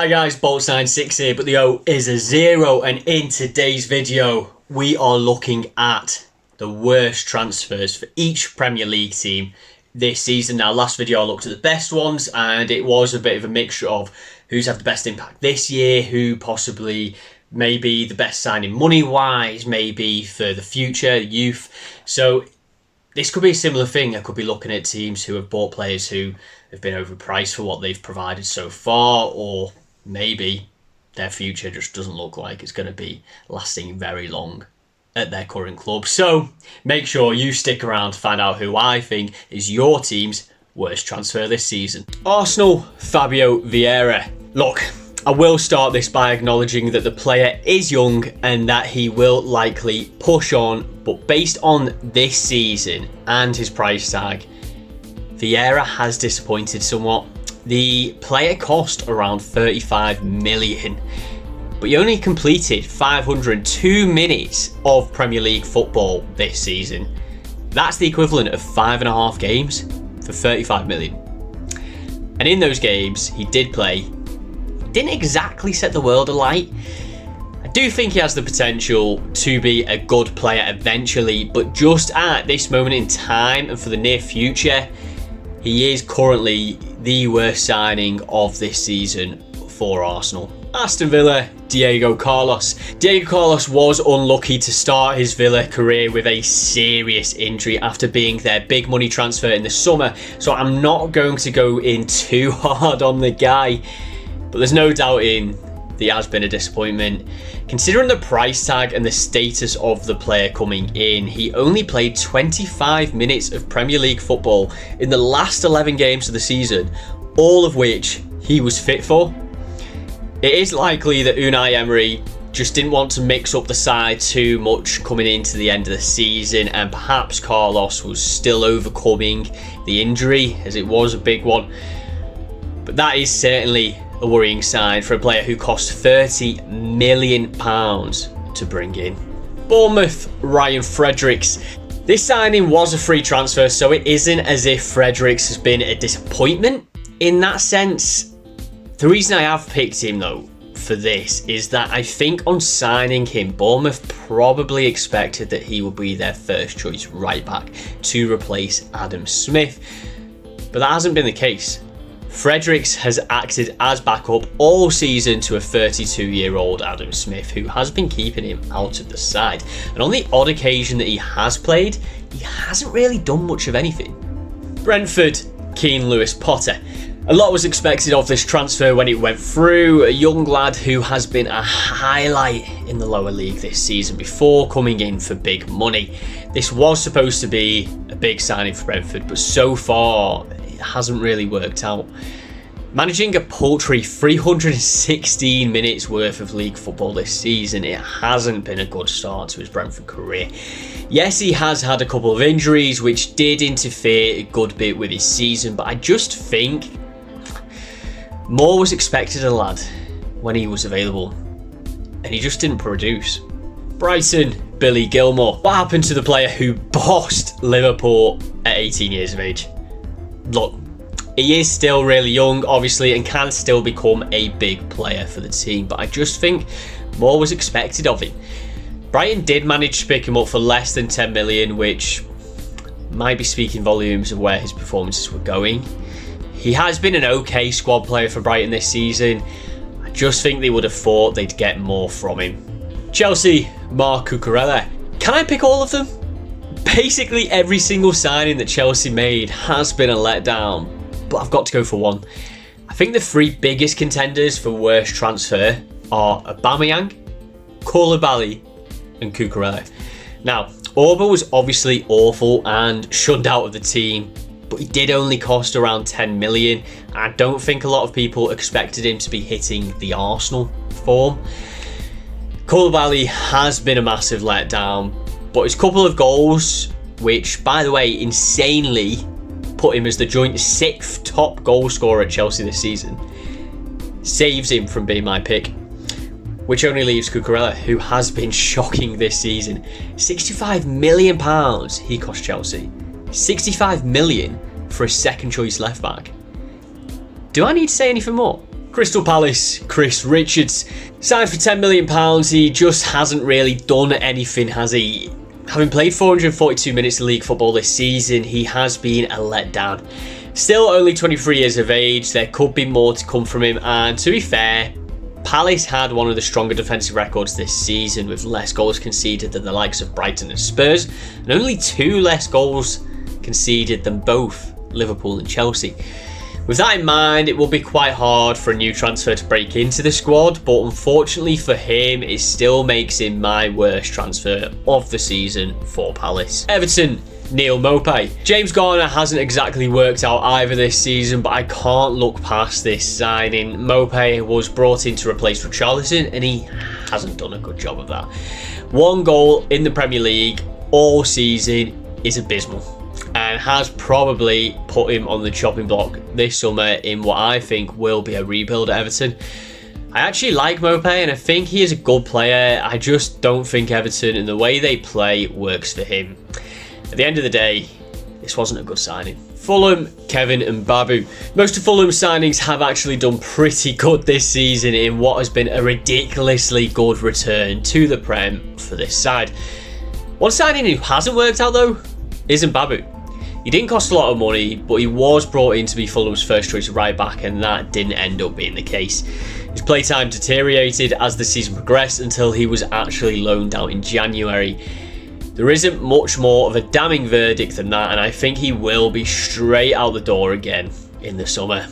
Hi guys, Bolts96 here, but the O is a 0, and in today's video we are looking at the worst transfers for each Premier League team this season. Now, last video I looked at the best ones and it was a bit of a mixture of who's had the best impact this year, who possibly maybe the best signing money wise, maybe for the future, youth. So this could be a similar thing. I could be looking at teams who have bought players who have been overpriced for what they've provided so far, or maybe their future just doesn't look like it's going to be lasting very long at their current club. So make sure you stick around to find out who I think is your team's worst transfer this season. Arsenal, Fabio Vieira. Look, I will start this by acknowledging that the player is young and that he will likely push on, but based on this season and his price tag, Vieira has disappointed somewhat. The player cost around 35 million, but he only completed 502 minutes of Premier League football this season. That's the equivalent of 5.5 games for 35 million. And in those games he did play, didn't exactly set the world alight. I do think he has the potential to be a good player eventually, but just at this moment in time and for the near future, he is currently the worst signing of this season for Arsenal. Aston Villa, Diego Carlos. Diego Carlos was unlucky to start his Villa career with a serious injury after being their big money transfer in the summer, so I'm not going to go in too hard on the guy, but there's no doubting that he has been a disappointment. Considering the price tag and the status of the player coming in, he only played 25 minutes of Premier League football in the last 11 games of the season, all of which he was fit for. It is likely that Unai Emery just didn't want to mix up the side too much coming into the end of the season, and perhaps Carlos was still overcoming the injury, as it was a big one. But that is certainly a worrying sign for a player who cost £30 million to bring in. Bournemouth, Ryan Fredericks. This signing was a free transfer, so it isn't as if Fredericks has been a disappointment in that sense. The reason I have picked him though for this is that I think on signing him, Bournemouth probably expected that he would be their first choice right back to replace Adam Smith, but that hasn't been the case. Fredericks has acted as backup all season to a 32-year-old Adam Smith, who has been keeping him out of the side. And on the odd occasion that he has played, he hasn't really done much of anything. Brentford, Keane Lewis-Potter. A lot was expected of this transfer when it went through. A young lad who has been a highlight in the lower league this season before coming in for big money. This was supposed to be a big signing for Brentford, but so far it hasn't really worked out. Managing a paltry 316 minutes worth of league football this season, it hasn't been a good start to his Brentford career. Yes, he has had a couple of injuries which did interfere a good bit with his season, but I just think more was expected of the lad when he was available, and he just didn't produce. Brighton, Billy Gilmour. What happened to the player who bossed Liverpool at 18 years of age? Look, he is still really young, obviously, and can still become a big player for the team, but I just think more was expected of him. Brighton did manage to pick him up for less than 10 million, which might be speaking volumes of where his performances were going. He has been an okay squad player for Brighton this season. I just think they would have thought they'd get more from him. Chelsea, Marc Cucurella. Can I pick all of them? Basically every single signing that Chelsea made has been a letdown, but I've got to go for one. I think the three biggest contenders for worst transfer are Aubameyang, Koulibaly and Cucurella. Now, Auba was obviously awful and shunned out of the team, but he did only cost around 10 million. I don't think a lot of people expected him to be hitting the Arsenal form. Koulibaly has been a massive letdown, but his couple of goals, which by the way insanely put him as the joint 6th top goal scorer at Chelsea this season, saves him from being my pick, which only leaves Cucurella, who has been shocking this season. £65 million he cost Chelsea. 65 million for a second choice left back. Do I need to say anything more? Crystal Palace, Chris Richards. Signed for £10 million, he just hasn't really done anything, has he? Having played 442 minutes of league football this season, he has been a letdown. Still only 23 years of age, there could be more to come from him, and to be fair, Palace had one of the stronger defensive records this season, with less goals conceded than the likes of Brighton and Spurs, and only 2 less goals conceded than both Liverpool and Chelsea. With that in mind, it will be quite hard for a new transfer to break into the squad, but unfortunately for him, it still makes him my worst transfer of the season for Palace. Everton, Neal Maupay. James Garner hasn't exactly worked out either this season, but I can't look past this signing. Maupay was brought in to replace Richarlison, and he hasn't done a good job of that. 1 goal in the Premier League all season is abysmal, and has probably put him on the chopping block this summer in what I think will be a rebuild at Everton. I actually like Maupay and I think he is a good player. I just don't think Everton and the way they play works for him. At the end of the day, this wasn't a good signing. Fulham, Kevin Mbabu. Most of Fulham's signings have actually done pretty good this season in what has been a ridiculously good return to the Prem for this side. One signing who hasn't worked out though is Mbabu. He didn't cost a lot of money, but he was brought in to be Fulham's first choice right back, and that didn't end up being the case. His playtime deteriorated as the season progressed until he was actually loaned out in January. There isn't much more of a damning verdict than that, and I think he will be straight out the door again in the summer.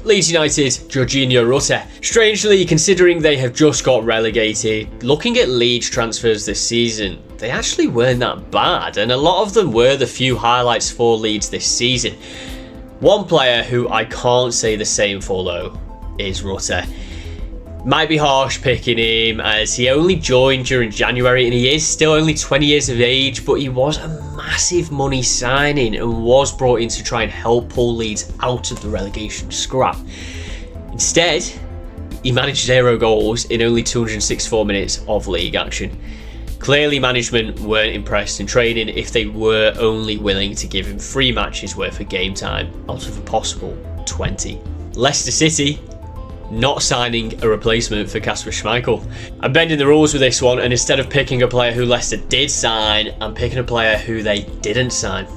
Leeds United, Georginio Rutter. Strangely, considering they have just got relegated, looking at Leeds transfers this season, they actually weren't that bad, and a lot of them were the few highlights for Leeds this season. One player who I can't say the same for though is Rutter. Might be harsh picking him as he only joined during January and he is still only 20 years of age, but he was a massive money signing and was brought in to try and help pull Leeds out of the relegation scrap. Instead, he managed 0 goals in only 264 minutes of league action. Clearly management weren't impressed in training if they were only willing to give him 3 matches worth of game time out of a possible 20. Leicester City not signing a replacement for Kasper Schmeichel. I'm bending the rules with this one, and instead of picking a player who Leicester did sign, I'm picking a player who they didn't sign.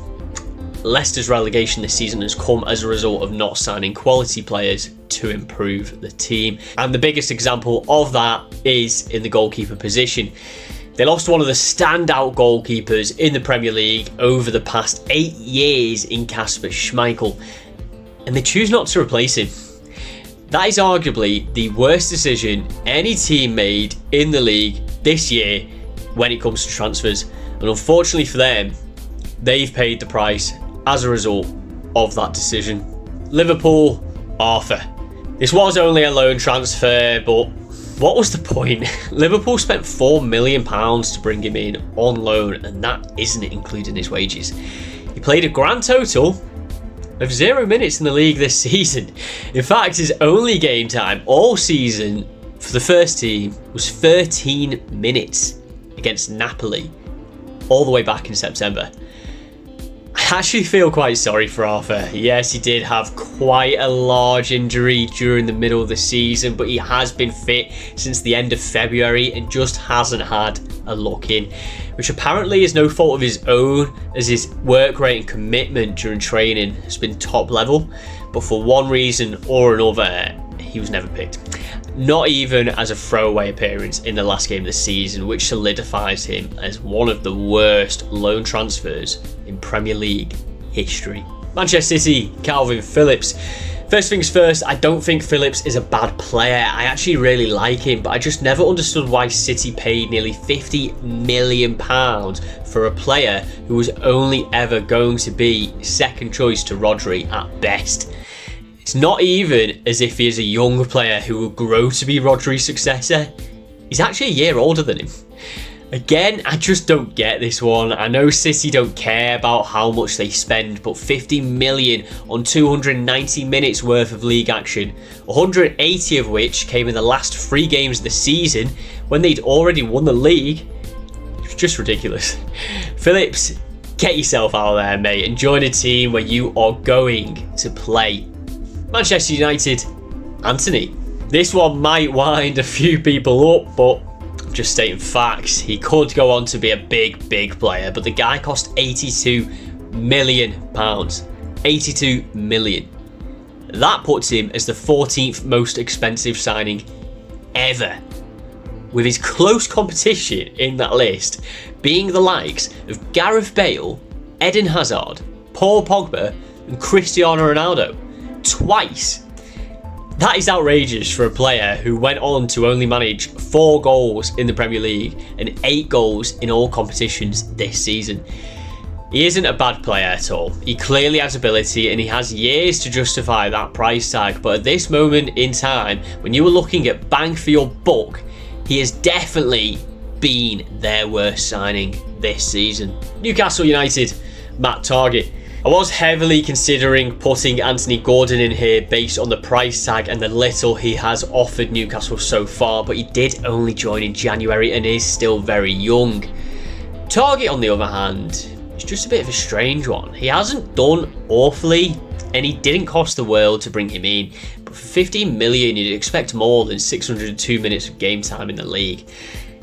Leicester's relegation this season has come as a result of not signing quality players to improve the team, and the biggest example of that is in the goalkeeper position. They lost one of the standout goalkeepers in the Premier League over the past 8 years in Kasper Schmeichel, and they choose not to replace him. That is arguably the worst decision any team made in the league this year when it comes to transfers, and unfortunately for them, they've paid the price as a result of that decision. Liverpool, Arthur. This was only a loan transfer, but what was the point? Liverpool spent £4 million to bring him in on loan, and that isn't including his wages. He played a grand total of 0 minutes in the league this season. In fact, his only game time all season for the first team was 13 minutes against Napoli, all the way back in September. I actually feel quite sorry for Arthur. Yes, he did have quite a large injury during the middle of the season, but he has been fit since the end of February and just hasn't had a look in, which apparently is no fault of his own, as his work rate and commitment during training has been top level, but for one reason or another, he was never picked. Not even as a throwaway appearance in the last game of the season, which solidifies him as one of the worst loan transfers in Premier League history. Manchester City, Calvin Phillips. First things first, I don't think Phillips is a bad player. I actually really like him, but I just never understood why City paid nearly £50 million for a player who was only ever going to be second choice to Rodri at best. It's not even as if he is a young player who will grow to be Rodri's successor. He's actually a year older than him. Again, I just don't get this one. I know City don't care about how much they spend, but 50 million on 290 minutes worth of league action, 180 of which came in the last 3 games of the season when they'd already won the league. It's just ridiculous. Phillips, get yourself out of there, mate, and join a team where you are going to play. Manchester United, Antony. This one might wind a few people up, but just stating facts. He could go on to be a big player, but the guy cost £82 million. 82 million. That puts him as the 14th most expensive signing ever, with his close competition in that list being the likes of Gareth Bale, Eden Hazard, Paul Pogba and Cristiano Ronaldo. Twice. That is outrageous for a player who went on to only manage 4 goals in the Premier League and 8 goals in all competitions this season. He isn't a bad player at all. He clearly has ability and he has years to justify that price tag, but at this moment in time, when you were looking at bang for your buck, he has definitely been their worst signing this season. Newcastle United, Matt Targett. I was heavily considering putting Anthony Gordon in here based on the price tag and the little he has offered Newcastle so far, but he did only join in January and is still very young. Targett, on the other hand, is just a bit of a strange one. He hasn't done awfully and he didn't cost the world to bring him in, but for 15 million you'd expect more than 602 minutes of game time in the league.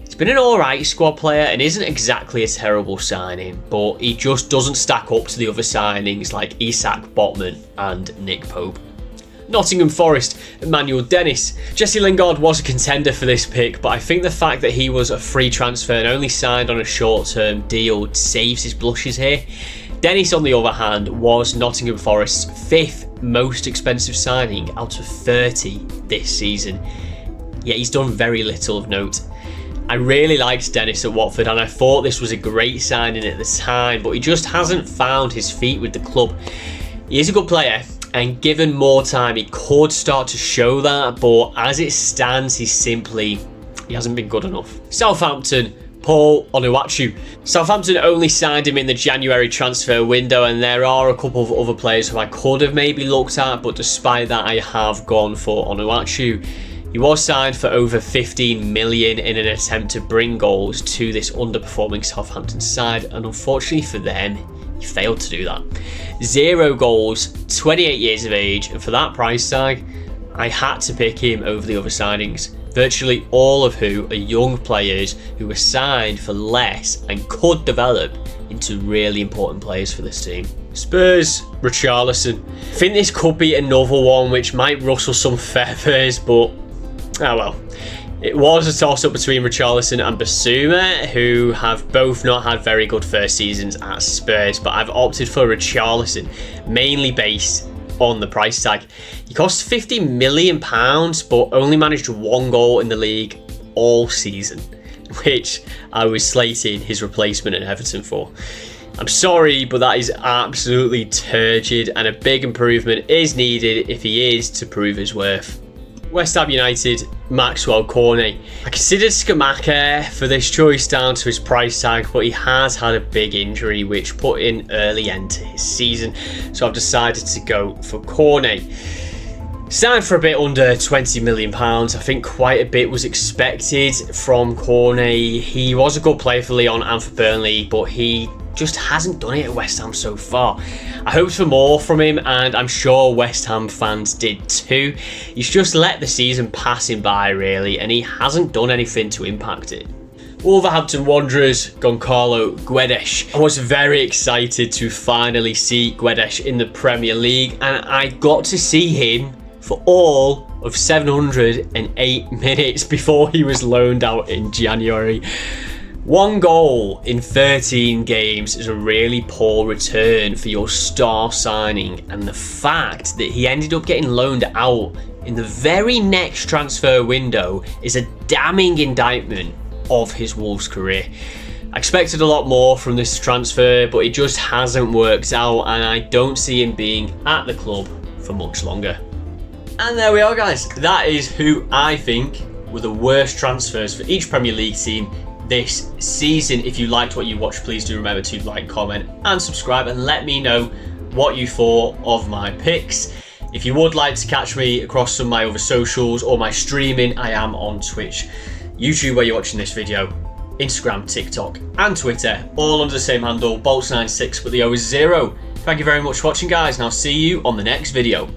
He's been an alright squad player and isn't exactly a terrible signing, but he just doesn't stack up to the other signings like Isak Botman and Nick Pope. Nottingham Forest, Emmanuel Dennis. Jesse Lingard was a contender for this pick, but I think the fact that he was a free transfer and only signed on a short-term deal saves his blushes here. Dennis, on the other hand, was Nottingham Forest's 5th most expensive signing out of 30 this season. Yet he's done very little of note. I really liked Dennis at Watford and I thought this was a great signing at the time, but he just hasn't found his feet with the club. He is a good player, and given more time he could start to show that, but as it stands he hasn't been good enough. Southampton, Paul Onuachu. Southampton only signed him in the January transfer window and there are a couple of other players who I could have maybe looked at, but despite that I have gone for Onuachu. He was signed for over 15 million in an attempt to bring goals to this underperforming Southampton side, and unfortunately for them, he failed to do that. 0 goals, 28 years of age, and for that price tag, I had to pick him over the other signings, virtually all of who are young players who were signed for less and could develop into really important players for this team. Spurs, Richarlison. I think this could be another one which might rustle some feathers, but oh well. It was a toss-up between Richarlison and Basuma, who have both not had very good first seasons at Spurs, but I've opted for Richarlison, mainly based on the price tag. He cost £50 million, but only managed 1 goal in the league all season, which I was slating his replacement at Everton for. I'm sorry, but that is absolutely turgid, and a big improvement is needed if he is to prove his worth. West Ham United, Maxwell Cornet. I considered Scamacca for this choice down to his price tag, but he has had a big injury which put an early end to his season, so I've decided to go for Cornet. Signed for a bit under £20 million. I think quite a bit was expected from Cornet. He was a good player for Lyon and for Burnley, but he just hasn't done it at West Ham so far. I hoped for more from him, and I'm sure West Ham fans did too. He's just let the season pass him by really, and he hasn't done anything to impact it. Wolverhampton Wanderers, Goncalo Guedes. I was very excited to finally see Guedes in the Premier League, and I got to see him for all of 708 minutes before he was loaned out in January. 1 goal in 13 games is a really poor return for your star signing, and the fact that he ended up getting loaned out in the very next transfer window is a damning indictment of his Wolves career. I expected a lot more from this transfer, but it just hasn't worked out, and I don't see him being at the club for much longer. And there we are, guys. That is who I think were the worst transfers for each Premier League team this season. If you liked what you watched, please do remember to like, comment and subscribe, and let me know what you thought of my picks. If you would like to catch me across some of my other socials or my streaming, I am on Twitch, YouTube where you're watching this video, Instagram, TikTok and Twitter, all under the same handle, Bolts96, but the O is 0. Thank you very much for watching, guys, and I'll see you on the next video.